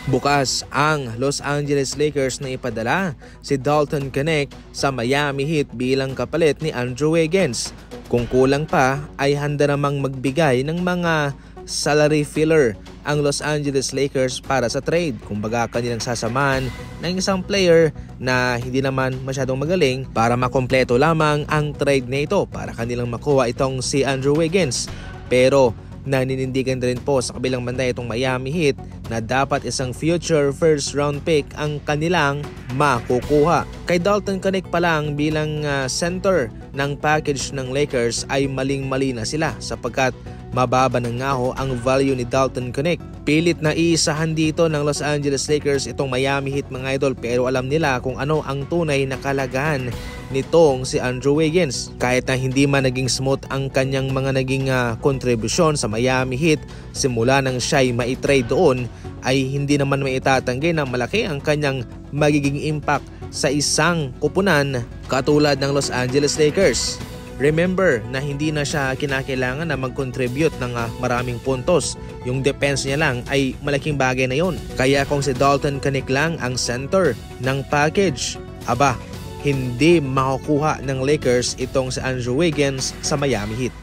Bukas ang Los Angeles Lakers na ipadala si Dalton Knecht sa Miami Heat bilang kapalit ni Andrew Wiggins. Kung kulang pa ay handa namang magbigay ng mga salary filler ang Los Angeles Lakers para sa trade. Kumbaga kanilang sasamahan ng isang player na hindi naman masyadong magaling para makompleto lamang ang trade na ito para kanilang makuha itong si Andrew Wiggins. Pero naninindigan rin po sa kabilang banda itong Miami Heat na dapat isang future first round pick ang kanilang makukuha. Kay Dalton Knecht pa lang bilang center ng package ng Lakers ay maling-mali na sila sapagkat mababa na nga ho ang value ni Dalton Knecht. Pilit na iisahan dito ng Los Angeles Lakers itong Miami Heat mga idol, pero alam nila kung ano ang tunay na kalagahan nitong si Andrew Wiggins. Kahit na hindi man naging smooth ang kanyang mga naging kontribusyon sa Miami Heat simula nang siya'y maitrade doon, ay hindi naman maitatanggi na malaki ang kanyang magiging impact sa isang kupunan katulad ng Los Angeles Lakers. Remember na hindi na siya kinakailangan na mag-contribute ng maraming puntos. Yung defense niya lang ay malaking bagay na yon. Kaya kung si Dalton Knecht lang ang center ng package, aba, hindi makukuha ng Lakers itong si Andrew Wiggins sa Miami Heat.